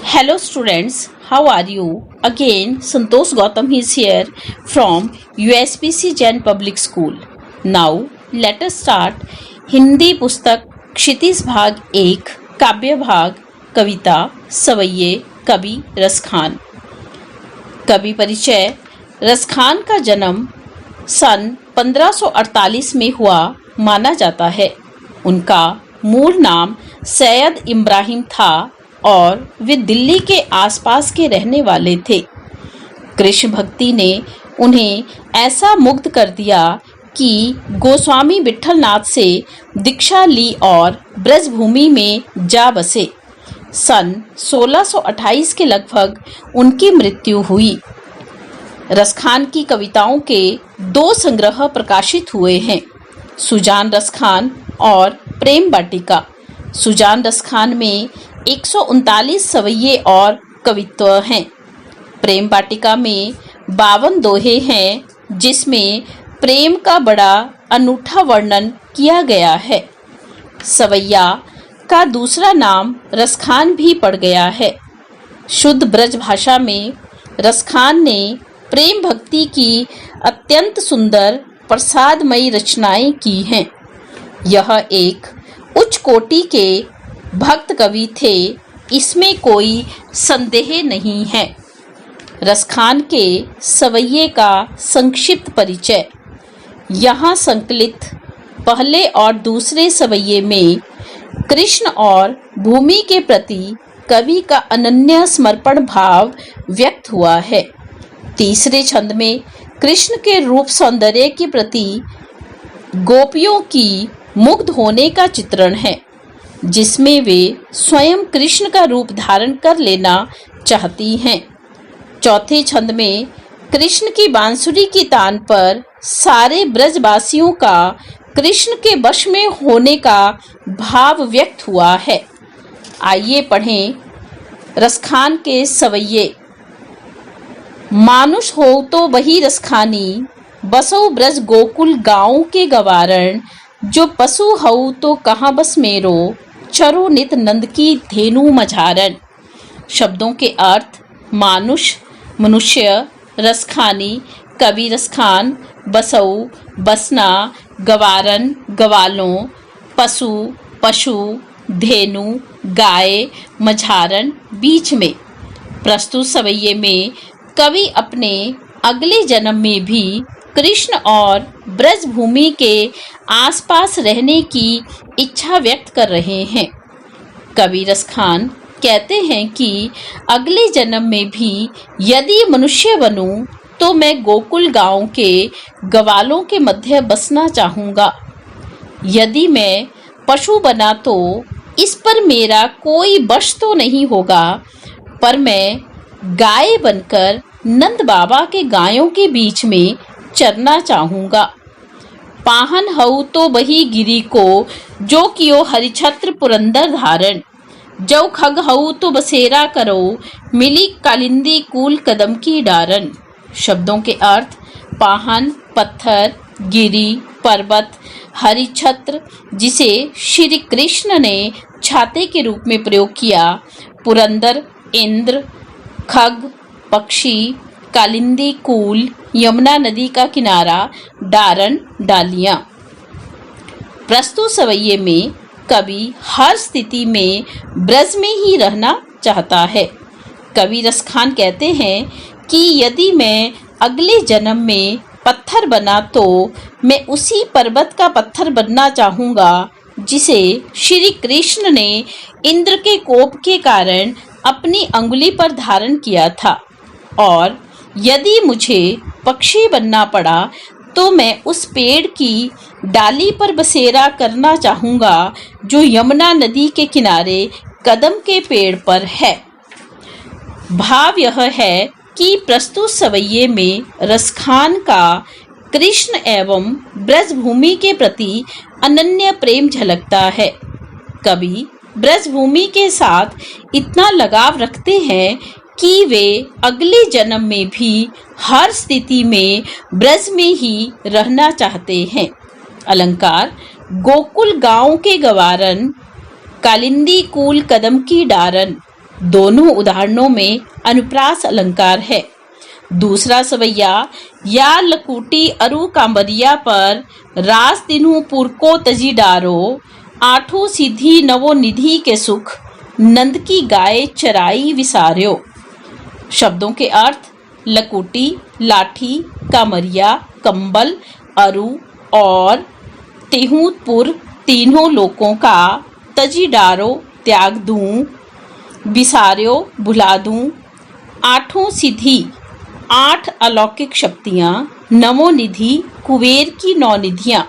Hello students, how are you? Again, Santosh Gautam is here from USPC Jain Public School. Now, let us start Hindi पुस्तक क्षितिज भाग 1 काव्य भाग कविता सवैये कवि रसखान। कवि परिचय। रसखान का जन्म सन 1548 में हुआ माना जाता है। उनका मूल नाम सैयद इब्राहिम था और वे दिल्ली के आसपास के रहने वाले थे। कृष्ण भक्ति ने उन्हें ऐसा मुग्ध कर दिया कि गोस्वामी विठलनाथ से दीक्षा ली और ब्रजभूमि में जा बसे। सन 1628 के लगभग उनकी मृत्यु हुई। रसखान की कविताओं के 2 संग्रह प्रकाशित हुए हैं, सुजान रसखान और प्रेम वाटिका। सुजान रसखान में 139 सवैये और कवित्व हैं। प्रेम वाटिका में 52 दोहे हैं, जिसमें प्रेम का बड़ा अनूठा वर्णन किया गया है। सवैया का दूसरा नाम रसखान भी पड़ गया है। शुद्ध ब्रज भाषा में रसखान ने प्रेम भक्ति की अत्यंत सुंदर प्रसादमयी रचनाएं की हैं। यह एक उच्च कोटि के भक्त कवि थे, इसमें कोई संदेह नहीं है। रसखान के सवैये का संक्षिप्त परिचय। यहाँ संकलित पहले और दूसरे सवैये में कृष्ण और भूमि के प्रति कवि का अनन्य समर्पण भाव व्यक्त हुआ है। तीसरे छंद में कृष्ण के रूप सौंदर्य के प्रति गोपियों की मुग्ध होने का चित्रण है, जिसमें वे स्वयं कृष्ण का रूप धारण कर लेना चाहती हैं। चौथे छंद में कृष्ण की बांसुरी की तान पर सारे ब्रजवासियों का कृष्ण के वश में होने का भाव व्यक्त हुआ है। आइए पढ़ें रसखान के सवैये। मानुष हो तो वही रसखानी, बसो ब्रज गोकुल गाँव के गवारण। जो पशु हऊ तो कहाँ बस मेरो, चरो नित नंद की धेनु मझारन। शब्दों के अर्थ। मानुष मनुष्य, रसखानी कवि रसखान, बसऊ बसना, गवारन गवालों, पशु पशु, धेनु गाय, मझारन बीच में। प्रस्तुत सवैये में कवि अपने अगले जन्म में भी कृष्ण और ब्रजभूमि के आसपास रहने की इच्छा व्यक्त कर रहे हैं। कवि रसखान कहते हैं कि अगले जन्म में भी यदि मनुष्य बनूं तो मैं गोकुल गांव के गवालों के मध्य बसना चाहूँगा। यदि मैं पशु बना तो इस पर मेरा कोई वश तो नहीं होगा, पर मैं गाय बनकर नंद बाबा के गायों के बीच में चरना चाहूँगा। पाहन हऊ तो वही गिरी को, जो कियो हरिछत्र पुरंदर धारण। जो खग हऊ तो बसेरा करो, मिली कालिंदी कूल कदम की डारन। शब्दों के अर्थ। पाहन पत्थर, गिरी पर्वत, हरिछत्र जिसे श्री कृष्ण ने छाते के रूप में प्रयोग किया, पुरंदर इंद्र, खग पक्षी, कालिंदी कूल यमुना नदी का किनारा, डारन डालियां। प्रस्तुत सवैये में कवि हर स्थिति में ब्रज में ही रहना चाहता है। कवि रसखान कहते हैं कि यदि मैं अगले जन्म में पत्थर बना तो मैं उसी पर्वत का पत्थर बनना चाहूँगा जिसे श्री कृष्ण ने इंद्र के कोप के कारण अपनी अंगुली पर धारण किया था। और यदि मुझे पक्षी बनना पड़ा तो मैं उस पेड़ की डाली पर बसेरा करना चाहूँगा जो यमुना नदी के किनारे कदम के पेड़ पर है। भाव यह है कि प्रस्तुत सवैये में रसखान का कृष्ण एवं ब्रजभूमि के प्रति अनन्य प्रेम झलकता है। कवि ब्रजभूमि के साथ इतना लगाव रखते हैं कि वे अगले जन्म में भी हर स्थिति में ब्रज में ही रहना चाहते हैं। अलंकार। गोकुल गांव के गवारन, कालिंदी कूल कदम की डारन। दोनों उदाहरणों में अनुप्रास अलंकार है। दूसरा सवैया या लकुटी अरु कांबरिया पर रास दिनु पुरको तजी डारो, आठों सिद्धि नवो निधि के सुख, नंद की गाय चराई विसार्यो। शब्दों के अर्थ: लकुटी, लाठी, कामरिया, कंबल, अरु और तेहूतपुर तीनों लोकों का, तजी डारो त्याग दूं, विसार्यो भुला दूं, आठों सिद्धि 8 अलौकिक शक्तियां, नवो निधि कुबेर की 9 निधियां।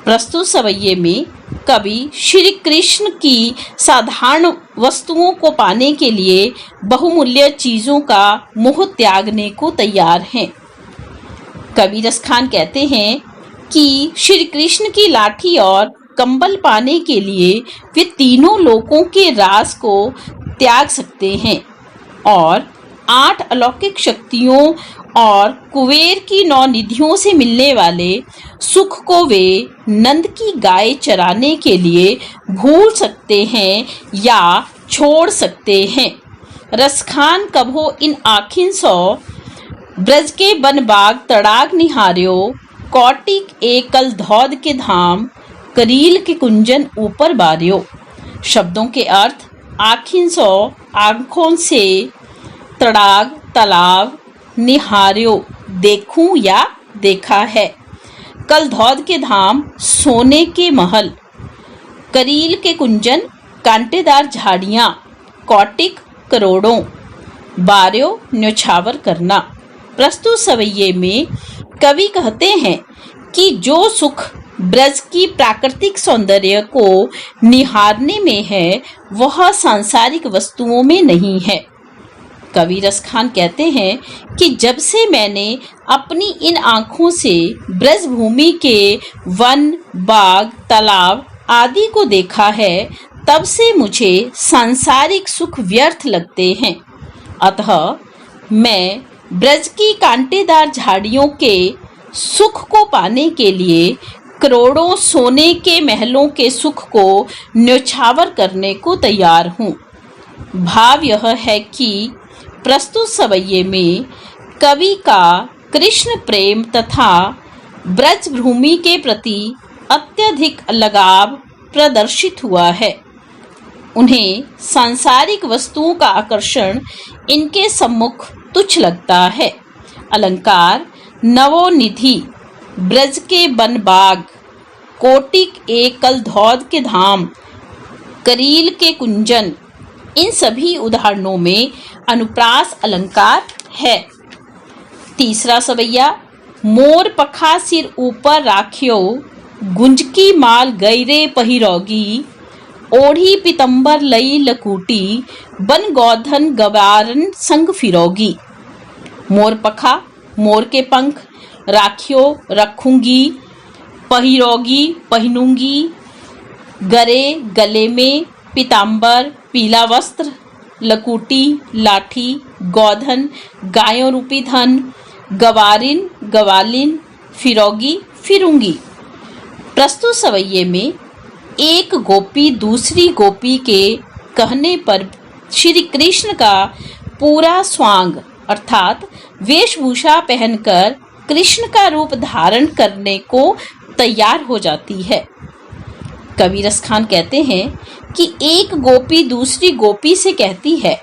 प्रस्तुत सवैये में कवि श्री कृष्ण की साधारण वस्तुओं को पाने के लिए बहुमूल्य चीजों का मोह त्यागने को तैयार हैं। कवि रसखान कहते हैं कि श्री कृष्ण की लाठी और कंबल पाने के लिए वे तीनों लोकों के रास को त्याग सकते हैं और 8 अलौकिक शक्तियों और कुबेर की 9 निधियों से मिलने वाले सुख को वे नंद की गाय चराने के लिए भूल सकते हैं या छोड़ सकते हैं। रसखान कभो इन आखिन सो ब्रज के बन बाग तड़ाग निहार्यो, कौटिक एकल धौद के धाम, करील के कुंजन ऊपर बार्यो। शब्दों के अर्थ: आखिन सो आंखों से, तड़ाग तालाब, निहार्यो देखूं या देखा है, कल धौद के धाम सोने के महल, करील के कुंजन कांटेदार झाड़ियां, कौटिक करोड़ों, बार्यो न्योछावर करना। प्रस्तुत सवैये में कवि कहते हैं कि जो सुख ब्रज की प्राकृतिक सौंदर्य को निहारने में है वह सांसारिक वस्तुओं में नहीं है। कवि रसखान कहते हैं कि जब से मैंने अपनी इन आँखों से ब्रज भूमि के वन, बाग, तालाब आदि को देखा है, तब से मुझे सांसारिक सुख व्यर्थ लगते हैं। अतः मैं ब्रज की कांटेदार झाड़ियों के सुख को पाने के लिए करोड़ों सोने के महलों के सुख को न्योछावर करने को तैयार हूँ। भाव यह है कि प्रस्तुत सवैये में कवि का कृष्ण प्रेम तथा ब्रज भूमि के प्रति अत्यधिक लगाव प्रदर्शित हुआ है। उन्हें सांसारिक वस्तुओं का आकर्षण इनके सम्मुख तुच्छ लगता है। अलंकार: नवो निधि, ब्रज के बन बाग, कोटिक एकल धौद के धाम, करील के कुंजन, इन सभी उदाहरणों में अनुप्रास अलंकार है। तीसरा सवैया मोर पखा सिर ऊपर राख्यो, गुंजकी माल गैरे पहिरोगी, ओढ़ी पितंबर लई लकूटी, बन गौधन गवारन संग फिरोगी। मोर पखा मोर के पंख, राखियो रखूंगी, पहिरोगी पहनूंगी, गरे गले में, पीताम्बर पीला वस्त्र, लकूटी लाठी, गौधन गायों रूपी धन, गवारिन गवालिन, फिरोगी फिरूंगी। प्रस्तुत सवैये में एक गोपी दूसरी गोपी के कहने पर श्री कृष्ण का पूरा स्वांग अर्थात वेशभूषा पहनकर कृष्ण का रूप धारण करने को तैयार हो जाती है। कवि रसखान कहते हैं कि एक गोपी दूसरी गोपी से कहती है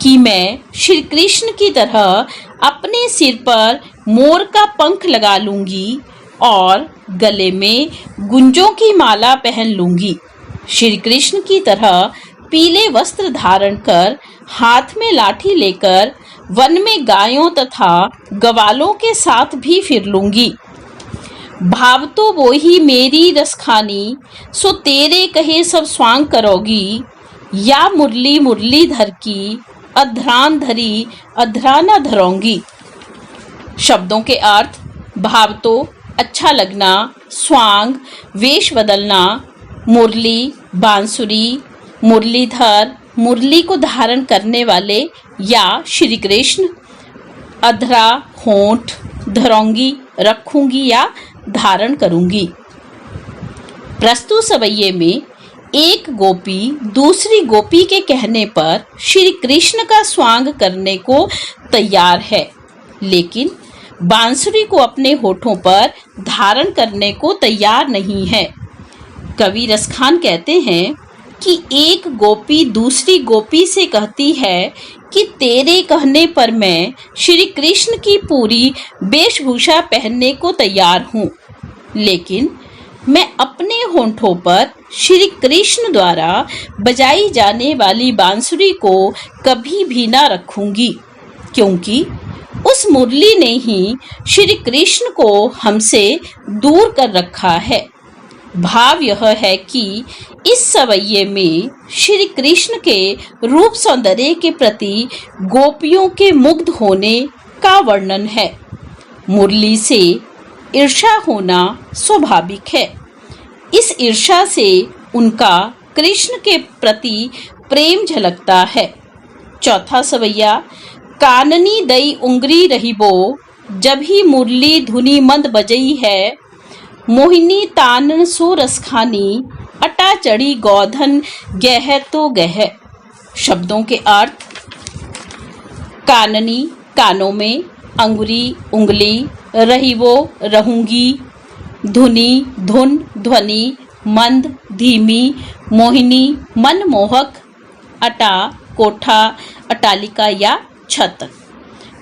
कि मैं श्री कृष्ण की तरह अपने सिर पर मोर का पंख लगा लूंगी और गले में गुंजों की माला पहन लूंगी। श्री कृष्ण की तरह पीले वस्त्र धारण कर हाथ में लाठी लेकर वन में गायों तथा गवालों के साथ भी फिर लूंगी। भाव तो वो ही मेरी रसखानी, सो तेरे कहे सब स्वांग करोगी, या मुरली मुरली धर की, अधरान धरी अधराना धरोंगी। शब्दों के अर्थ: भाव तो अच्छा लगना, स्वांग वेश बदलना, मुरली बांसुरी, मुरलीधर मुरली को धारण करने वाले या श्री कृष्ण, अधरा होंठ, धरोंगी रखूंगी या धारण करूंगी। प्रस्तुत सवैये में एक गोपी दूसरी गोपी के कहने पर श्री कृष्ण का स्वांग करने को तैयार है, लेकिन बांसुरी को अपने होठों पर धारण करने को तैयार नहीं है। कवि रसखान कहते हैं कि एक गोपी दूसरी गोपी से कहती है कि तेरे कहने पर मैं श्री कृष्ण की पूरी वेशभूषा पहनने को तैयार हूँ, लेकिन मैं अपने होठों पर श्री कृष्ण द्वारा बजाई जाने वाली बांसुरी को कभी भी ना रखूंगी, क्योंकि उस मुरली ने ही श्री कृष्ण को हमसे दूर कर रखा है। भाव यह है कि इस सवैये में श्री कृष्ण के रूप सौंदर्य के प्रति गोपियों के मुग्ध होने का वर्णन है। मुरली से ईर्ष्या होना स्वाभाविक है। इस ईर्ष्या से उनका कृष्ण के प्रति प्रेम झलकता है। चौथा सवैया, काननी दई उंगरी रहीबो, जब ही मुरली धुनी मंद बजई है, मोहिनी तानन सो रसखानी, अटा चढ़ी गौधन गह तो गह। शब्दों के अर्थ, काननी कानों में, अंगुरी उंगली, रहीबो रहूंगी, धुनी धुन ध्वनि, मंद धीमी, मोहिनी मनमोहक, अटा कोठा अटालिका या छत।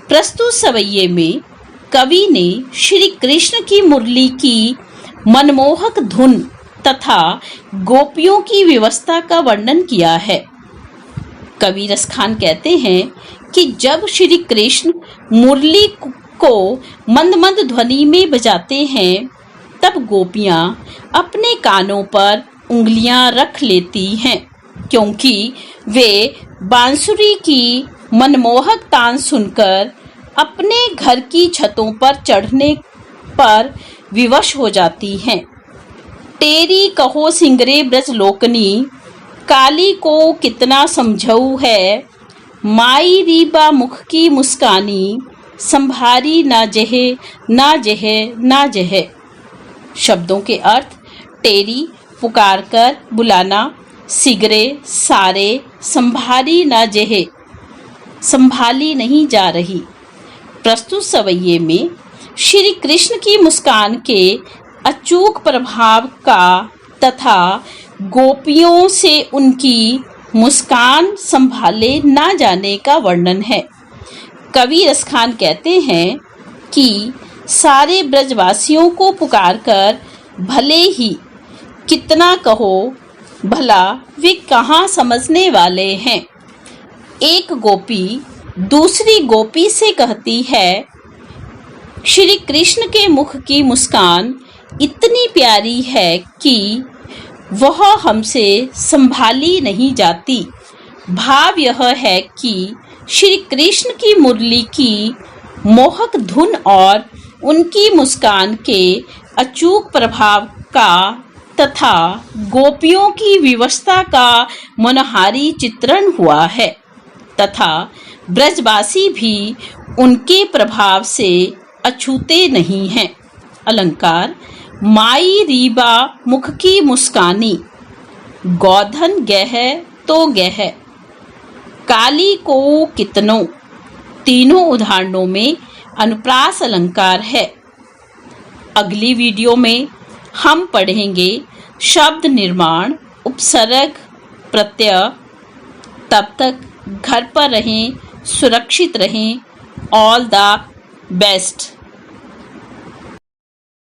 प्रस्तुत सवैये में कवि ने श्री कृष्ण की मुरली की मनमोहक धुन तथा गोपियों की व्यवस्था का वर्णन किया है। कवि रसखान कहते हैं कि जब श्री कृष्ण मुरली को मंद मंद ध्वनि में बजाते हैं, तब गोपियां अपने कानों पर उंगलियां रख लेती हैं, क्योंकि वे बांसुरी की मनमोहक तान सुनकर अपने घर की छतों पर चढ़ने पर विवश हो जाती हैं। तेरी कहो सिंगरे ब्रज लोकनी, काली को कितना समझऊ है, माई रीबा मुख की मुस्कानी, संभारी ना जहे ना जहे ना जहे। शब्दों के अर्थ, टेरी पुकार कर बुलाना, सिगरे सारे, संभारी ना जहे संभाली नहीं जा रही। प्रस्तुत सवैये में श्री कृष्ण की मुस्कान के अचूक प्रभाव का तथा गोपियों से उनकी मुस्कान संभाले ना जाने का वर्णन है। कवि रसखान कहते हैं कि सारे ब्रजवासियों को पुकारकर भले ही कितना कहो, भला वे कहाँ समझने वाले हैं। एक गोपी दूसरी गोपी से कहती है, श्री कृष्ण के मुख की मुस्कान इतनी प्यारी है कि वह हमसे संभाली नहीं जाती। भाव यह है कि श्री कृष्ण की मुरली की मोहक धुन और उनकी मुस्कान के अचूक प्रभाव का तथा गोपियों की विवशता का मनोहारी चित्रण हुआ है तथा ब्रजवासी भी उनके प्रभाव से अछूते नहीं हैं। अलंकार, माई रीबा मुख की मुस्कानी, गौधन गह तो गह, काली को कितनों। तीनों उदाहरणों में अनुप्रास अलंकार है। अगली वीडियो में हम पढ़ेंगे शब्द निर्माण, उपसर्ग, प्रत्यय। तब तक घर पर रहें, सुरक्षित रहें। All the best.